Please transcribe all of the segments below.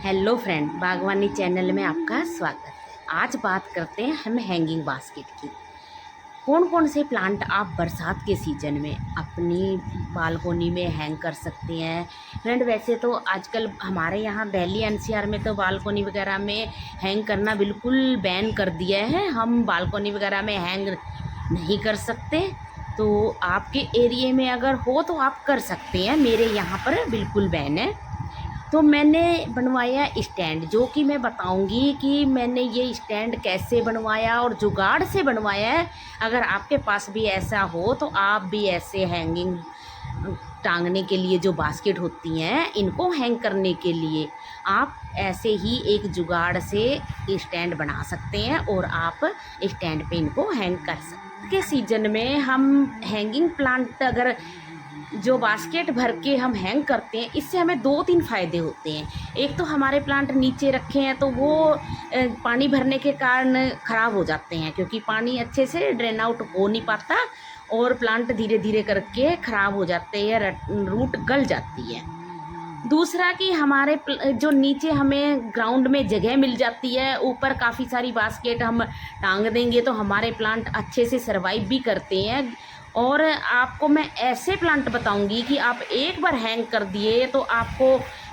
Hello friend, बागवानी channel में आपका स्वागत है। आज बात करते हैं हम हैंगिंग बास्केट की। कौन कौन से प्लांट आप बरसात के सीज़न में अपनी बालकोनी में हैंग कर सकते हैं। फ्रेंड, वैसे तो आजकल हमारे यहाँ दिल्ली एनसीआर में तो बालकोनी वगैरह में हैंग करना बिल्कुल बैन कर दिया है। हम बालकोनी वगैरह में हैंग नहीं कर सकते। तो आपके एरिए में अगर हो तो आप कर सकते हैं, मेरे यहाँ पर बिल्कुल बैन है। तो मैंने बनवाया स्टैंड, जो कि मैं बताऊंगी कि मैंने ये स्टैंड कैसे बनवाया और जुगाड़ से बनवाया है। अगर आपके पास भी ऐसा हो तो आप भी ऐसे हैंगिंग टांगने के लिए जो बास्केट होती हैं, इनको हैंग करने के लिए आप ऐसे ही एक जुगाड़ से स्टैंड बना सकते हैं और आप स्टैंड पे इनको हैंग कर सकते हैं। के सीजन में हम हैंगिंग प्लांट अगर जो बास्केट भर के हम हैंग करते हैं, इससे हमें 2-3 फ़ायदे होते हैं। एक तो हमारे प्लांट नीचे रखे हैं तो वो पानी भरने के कारण ख़राब हो जाते हैं, क्योंकि पानी अच्छे से ड्रेन आउट हो नहीं पाता और प्लांट धीरे धीरे करके ख़राब हो जाते हैं, रूट गल जाती है। दूसरा कि हमारे जो नीचे हमें ग्राउंड में जगह मिल जाती है, ऊपर काफ़ी सारी बास्केट हम टांग देंगे तो हमारे प्लांट अच्छे से सर्वाइव भी करते हैं। और आपको मैं ऐसे प्लांट बताऊंगी कि आप एक बार हैंग कर दिए तो आपको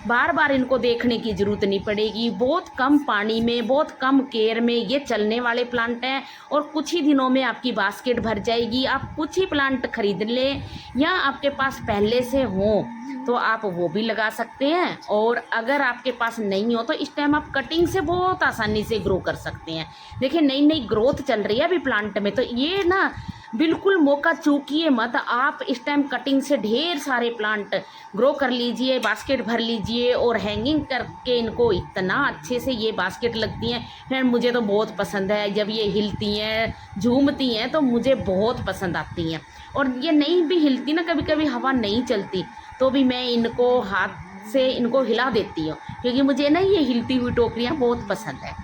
बार बार इनको देखने की ज़रूरत नहीं पड़ेगी। बहुत कम पानी में, बहुत कम केयर में ये चलने वाले प्लांट हैं और कुछ ही दिनों में आपकी बास्केट भर जाएगी। आप कुछ ही प्लांट खरीद लें या आपके पास पहले से हों तो आप वो भी लगा सकते हैं। और अगर आपके पास नहीं हो तो इस टाइम आप कटिंग से बहुत आसानी से ग्रो कर सकते हैं। देखिए, नई नई ग्रोथ चल रही है अभी प्लांट में, तो ये ना बिल्कुल मौका चूकिए मत। आप इस टाइम कटिंग से ढेर सारे प्लांट ग्रो कर लीजिए, बास्केट भर लीजिए और हैंगिंग करके इनको इतना अच्छे से ये बास्केट लगती हैं। फ्रेंड, मुझे तो बहुत पसंद है जब ये हिलती हैं, झूमती हैं, तो मुझे बहुत पसंद आती हैं। और ये नहीं भी हिलती ना, कभी कभी हवा नहीं चलती तो भी मैं इनको हाथ से इनको हिला देती हूँ, क्योंकि मुझे ना ये हिलती हुई टोकरियाँ बहुत पसंद है।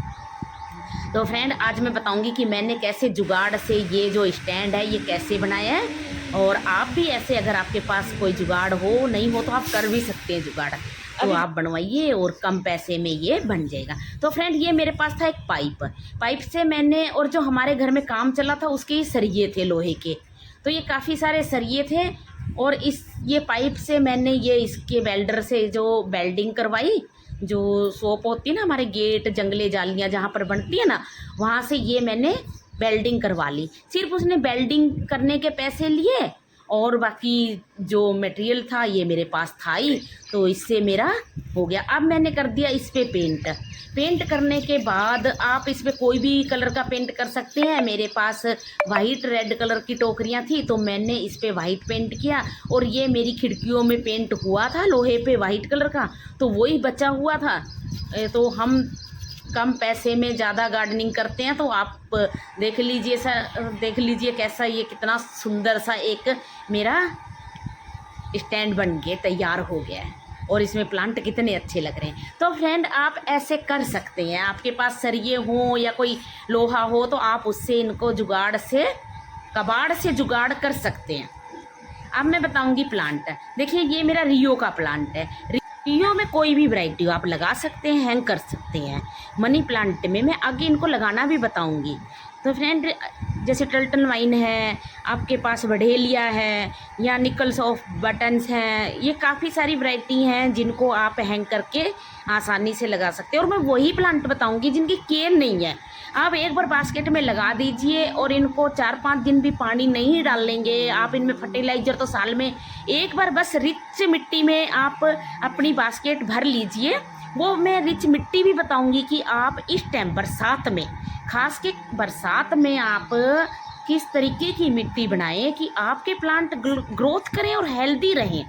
तो फ्रेंड, आज मैं बताऊंगी कि मैंने कैसे जुगाड़ से ये जो स्टैंड है ये कैसे बनाया है। और आप भी ऐसे, अगर आपके पास कोई जुगाड़ हो, नहीं हो तो आप कर भी सकते हैं जुगाड़, तो आप बनवाइए और कम पैसे में ये बन जाएगा। तो फ्रेंड, ये मेरे पास था एक पाइप से मैंने, और जो हमारे घर में काम चला था उसके ही सरिये थे लोहे के, तो ये काफ़ी सारे सरिये थे। और ये पाइप से मैंने ये इसके वेल्डर से जो वेल्डिंग करवाई, जो सोप होती है ना हमारे गेट, जंगले जालियाँ जहाँ पर बनती है ना, वहाँ से ये मैंने वेल्डिंग करवा ली। सिर्फ उसने वेल्डिंग करने के पैसे लिए और बाकी जो मटेरियल था ये मेरे पास था ही, तो इससे मेरा हो गया। अब मैंने कर दिया इस पे पेंट करने के बाद आप इस पे कोई भी कलर का पेंट कर सकते हैं। मेरे पास वाइट रेड कलर की टोकरियां थी तो मैंने इस पे वाइट पेंट किया। और ये मेरी खिड़कियों में पेंट हुआ था लोहे पे वाइट कलर का, तो वही बचा हुआ था। तो हम कम पैसे में ज़्यादा गार्डनिंग करते हैं, तो आप देख लीजिए कैसा ये कितना सुंदर सा एक मेरा स्टैंड बन के तैयार हो गया है और इसमें प्लांट कितने अच्छे लग रहे हैं। तो फ्रेंड, आप ऐसे कर सकते हैं। आपके पास सरिये हो या कोई लोहा हो तो आप उससे इनको कबाड़ से जुगाड़ कर सकते हैं। अब मैं बताऊंगी प्लांट। देखिए, ये मेरा रियो का प्लांट है। रियो में कोई भी वैरायटी आप लगा सकते हैं, हैंग कर सकते हैं। मनी प्लांट में मैं आगे इनको लगाना भी बताऊंगी। तो फ्रेंड, जैसे टर्टल वाइन है, आपके पास बडेलिया है या निकल्स ऑफ बटन्स हैं, ये काफ़ी सारी वैरायटी हैं जिनको आप हैंग करके आसानी से लगा सकते हैं। और मैं वही प्लांट बताऊंगी जिनकी केयर नहीं है। आप एक बार बास्केट में लगा दीजिए और इनको 4-5 दिन भी पानी नहीं डालेंगे आप इनमें फर्टिलाइज़र, तो साल में एक बार बस रिच मिट्टी में आप अपनी बास्केट भर लीजिए। वो मैं रिच मिट्टी भी बताऊंगी कि आप इस टाइम बरसात में, खास के बरसात में, आप किस तरीके की मिट्टी बनाएं कि आपके प्लांट ग्रोथ करें और हेल्दी रहें।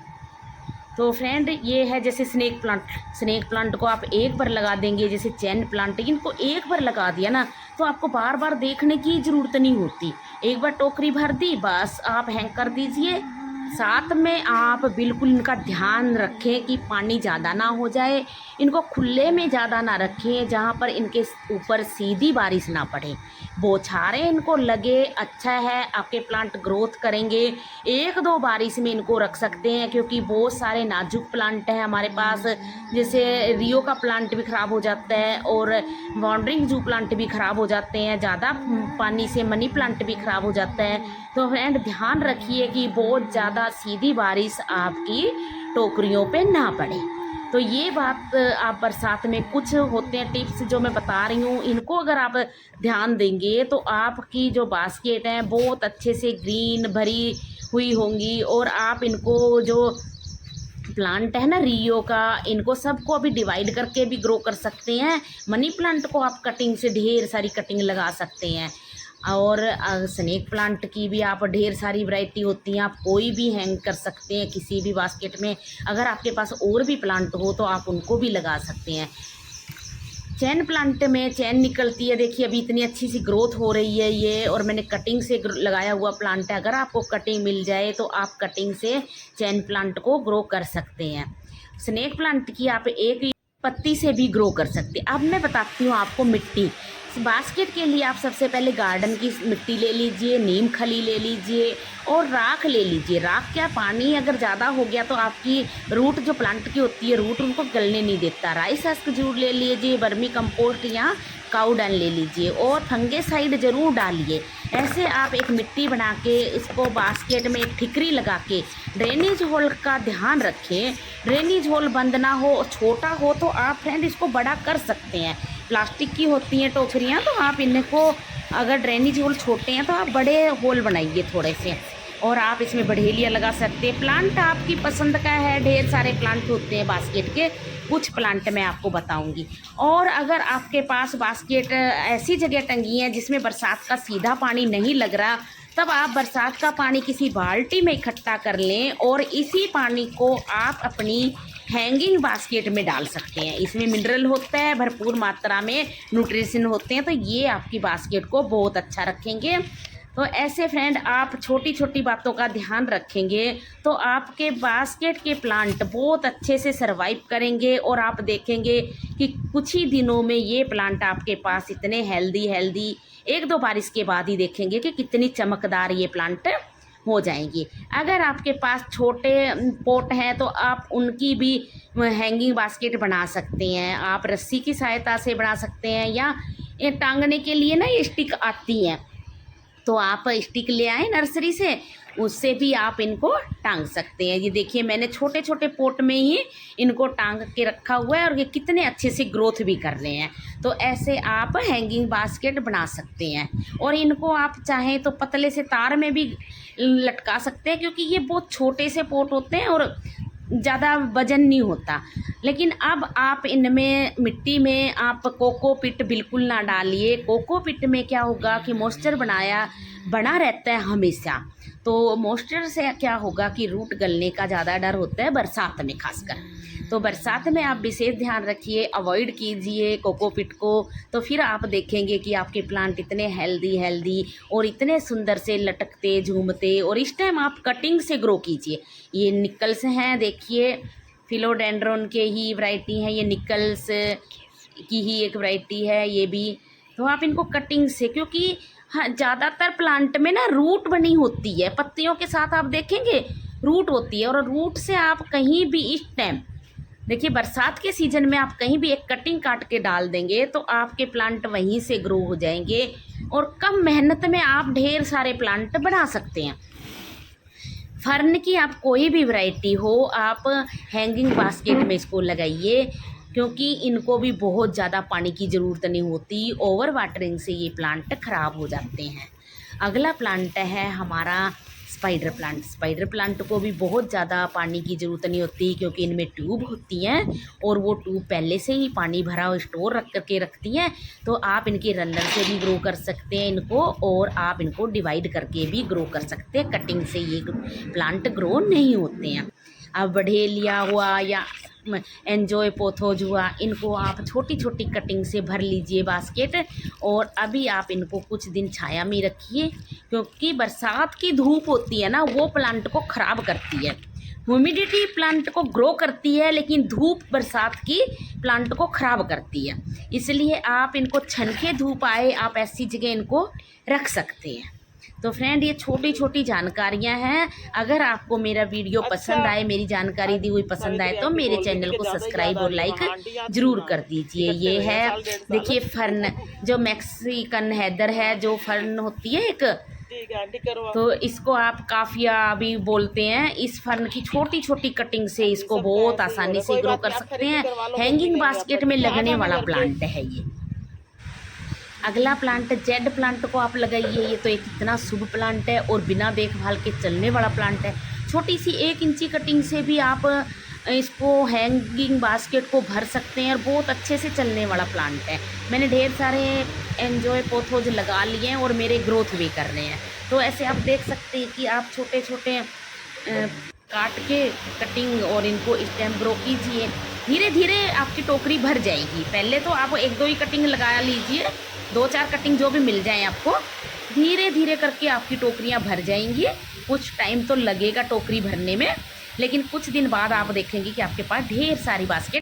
तो फ्रेंड, ये है जैसे स्नेक प्लांट को आप एक बार लगा देंगे, जैसे चैन प्लांट, इनको एक बार लगा दिया ना तो आपको बार बार देखने की ज़रूरत नहीं होती। एक बार टोकरी भर दी, बस आप हैंग कर दीजिए साथ में आप बिल्कुल इनका ध्यान रखें कि पानी ज़्यादा ना हो जाए। इनको खुले में ज़्यादा ना रखें जहाँ पर इनके ऊपर सीधी बारिश ना पड़े। बौछारें इनको लगे अच्छा है, आपके प्लांट ग्रोथ करेंगे। 1-2 बारिश में इनको रख सकते हैं क्योंकि बहुत सारे नाजुक प्लांट हैं हमारे पास, जैसे रियो का प्लांट भी ख़राब हो जाता है और वांडरिंग जू प्लांट भी ख़राब हो जाते हैं। ज़्यादा पानी से मनी प्लांट भी ख़राब हो जाता है। तो फ्रेंड ध्यान रखिए कि बहुत ज़्यादा सीधी बारिश आपकी टोकरियों पे ना पड़े। तो ये बात आप बरसात में कुछ होते हैं टिप्स जो मैं बता रही हूँ, इनको अगर आप ध्यान देंगे तो आपकी जो बास्केट है बहुत अच्छे से ग्रीन भरी हुई होंगी। और आप इनको जो प्लांट है ना रियो का, इनको सबको अभी डिवाइड करके भी ग्रो कर सकते हैं। मनी प्लांट को आप कटिंग से ढेर सारी कटिंग लगा सकते हैं। और स्नेक प्लांट की भी आप ढेर सारी वैरायटी होती हैं, आप कोई भी हैंग कर सकते हैं किसी भी बास्केट में। अगर आपके पास और भी प्लांट हो तो आप उनको भी लगा सकते हैं। चैन प्लांट में चैन निकलती है, देखिए अभी इतनी अच्छी सी ग्रोथ हो रही है ये, और मैंने कटिंग से लगाया हुआ प्लांट है। अगर आपको कटिंग मिल जाए तो आप कटिंग से चैन प्लांट को ग्रो कर सकते हैं। स्नेक प्लांट की आप एक पत्ती से भी ग्रो कर सकते हैं। अब मैं बताती हूँ आपको मिट्टी। बास्केट के लिए आप सबसे पहले गार्डन की मिट्टी ले लीजिए, नीम खली ले लीजिए और राख ले लीजिए। राख क्या, पानी अगर ज़्यादा हो गया तो आपकी रूट जो प्लांट की होती है, रूट उनको गलने नहीं देता। राइस हस्क जरूर ले लीजिए, वर्मी कंपोस्ट या काऊ डंग ले लीजिए और फंगेसाइड ज़रूर डालिए। ऐसे आप एक मिट्टी बना के इसको बास्केट में एक ठिकरी लगा के, ड्रेनेज होल का ध्यान रखें, ड्रेनेज होल बंद ना हो। छोटा हो तो आप फ्रेंड इसको बड़ा कर सकते हैं। प्लास्टिक की होती हैं टोकरियाँ, तो आप इनको अगर ड्रेनेज होल छोटे हैं तो आप बड़े होल बनाइए थोड़े से, और आप इसमें बढ़ेलियाँ लगा सकते हैं। प्लांट आपकी पसंद का है, ढेर सारे प्लांट होते हैं बास्केट के, कुछ प्लांट मैं आपको बताऊंगी। और अगर आपके पास बास्केट ऐसी जगह टंगी है जिसमें बरसात का सीधा पानी नहीं लग रहा, तब आप बरसात का पानी किसी बाल्टी में इकट्ठा कर लें और इसी पानी को आप अपनी हैंगिंग बास्केट में डाल सकते हैं। इसमें मिनरल होता है, भरपूर मात्रा में न्यूट्रिशन होते हैं, तो ये आपकी बास्केट को बहुत अच्छा रखेंगे। तो ऐसे फ्रेंड आप छोटी छोटी बातों का ध्यान रखेंगे तो आपके बास्केट के प्लांट बहुत अच्छे से सरवाइव करेंगे। और आप देखेंगे कि कुछ ही दिनों में ये प्लांट आपके पास इतने हेल्दी 1-2 बारिश के बाद ही देखेंगे कि कितनी चमकदार ये प्लांट हो जाएंगे। अगर आपके पास छोटे पॉट हैं तो आप उनकी भी हैंगिंग बास्केट बना सकते हैं। आप रस्सी की सहायता से बना सकते हैं, या ये टांगने के लिए ना ये स्टिक आती हैं, तो आप स्टिक ले आए नर्सरी से, उससे भी आप इनको टांग सकते हैं। ये देखिए मैंने छोटे छोटे पोट में ही इनको टांग के रखा हुआ है और ये कितने अच्छे से ग्रोथ भी कर रहे हैं। तो ऐसे आप हैंगिंग बास्केट बना सकते हैं। और इनको आप चाहें तो पतले से तार में भी लटका सकते हैं, क्योंकि ये बहुत छोटे से पोट होते हैं और ज़्यादा वजन नहीं होता। लेकिन अब आप इनमें मिट्टी में आप कोकोपीट बिल्कुल ना डालिए। कोकोपीट में क्या होगा कि मॉइस्चर बना रहता है हमेशा, तो मॉइस्चर से क्या होगा कि रूट गलने का ज़्यादा डर होता है बरसात में खासकर। तो बरसात में आप विशेष ध्यान रखिए, अवॉइड कीजिए कोकोपीट को। तो फिर आप देखेंगे कि आपके प्लांट इतने हेल्दी और इतने सुंदर से लटकते झूमते। और इस टाइम आप कटिंग से ग्रो कीजिए। ये निकल्स हैं, देखिए फिलोडेंड्रोन के ही वैरायटी हैं, ये निकल्स की ही एक वैरायटी है ये भी। तो आप इनको कटिंग से, क्योंकि हाँ ज़्यादातर प्लांट में ना रूट बनी होती है, पत्तियों के साथ आप देखेंगे रूट होती है। और रूट से आप कहीं भी इस टाइम देखिए बरसात के सीज़न में आप कहीं भी एक कटिंग काट के डाल देंगे तो आपके प्लांट वहीं से ग्रो हो जाएंगे और कम मेहनत में आप ढेर सारे प्लांट बना सकते हैं। फर्न की आप कोई भी वैरायटी हो, आप हैंगिंग बास्केट में इसको लगाइए, क्योंकि इनको भी बहुत ज़्यादा पानी की ज़रूरत नहीं होती। ओवर वाटरिंग से ये प्लांट ख़राब हो जाते हैं। अगला प्लांट है हमारा स्पाइडर प्लांट। स्पाइडर प्लांट को भी बहुत ज़्यादा पानी की ज़रूरत नहीं होती, क्योंकि इनमें ट्यूब होती हैं और वो ट्यूब पहले से ही पानी भरा हुआ स्टोर रख करके रखती हैं। तो आप इनके रनर से भी ग्रो कर सकते हैं इनको, और आप इनको डिवाइड करके भी ग्रो कर सकते हैं। कटिंग से ये प्लांट ग्रो नहीं होते हैं। अब बढ़ेलिया हुआ या एन्जॉय पोथोज हुआ, इनको आप छोटी छोटी कटिंग से भर लीजिए बास्केट। और अभी आप इनको कुछ दिन छाया में रखिए, क्योंकि बरसात की धूप होती है ना, वो प्लांट को ख़राब करती है। ह्यूमिडिटी प्लांट को ग्रो करती है, लेकिन धूप बरसात की प्लांट को ख़राब करती है। इसलिए आप इनको छनके धूप आए, आप ऐसी जगह इनको रख सकते हैं। तो फ्रेंड, ये छोटी छोटी जानकारियां हैं। अगर आपको मेरा वीडियो पसंद आए, मेरी जानकारी दी हुई पसंद आए, तो मेरे चैनल को सब्सक्राइब और लाइक ज़रूर कर दीजिए। ये है, देखिए, फर्न, जो मैक्सिकन हैदर है, जो फर्न होती है एक, तो इसको आप काफिया भी बोलते हैं। इस फर्न की छोटी छोटी कटिंग से इसको बहुत आसानी से ग्रो कर सकते हैं। हैंगिंग बास्केट में लगने वाला प्लांट है ये। अगला प्लांट, जेड प्लांट को आप लगाइए। ये तो एक इतना शुभ प्लांट है और बिना देखभाल के चलने वाला प्लांट है। छोटी सी 1 इंची कटिंग से भी आप इसको हैंगिंग बास्केट को भर सकते हैं और बहुत अच्छे से चलने वाला प्लांट है। मैंने ढेर सारे एन्जॉय पोथोज लगा लिए हैं और मेरे ग्रोथ भी कर रहे हैं। तो ऐसे आप देख सकते हैं कि आप छोटे छोटे काट के कटिंग और इनको स्टेम ग्रो कीजिए। धीरे धीरे आपकी टोकरी भर जाएगी। पहले तो आप 1-2 ही कटिंग लगा लीजिए, 2-4 कटिंग जो भी मिल जाए आपको। धीरे धीरे करके आपकी टोकरियां भर जाएंगी। कुछ टाइम तो लगेगा टोकरी भरने में, लेकिन कुछ दिन बाद आप देखेंगे कि आपके पास ढेर सारी बास्केट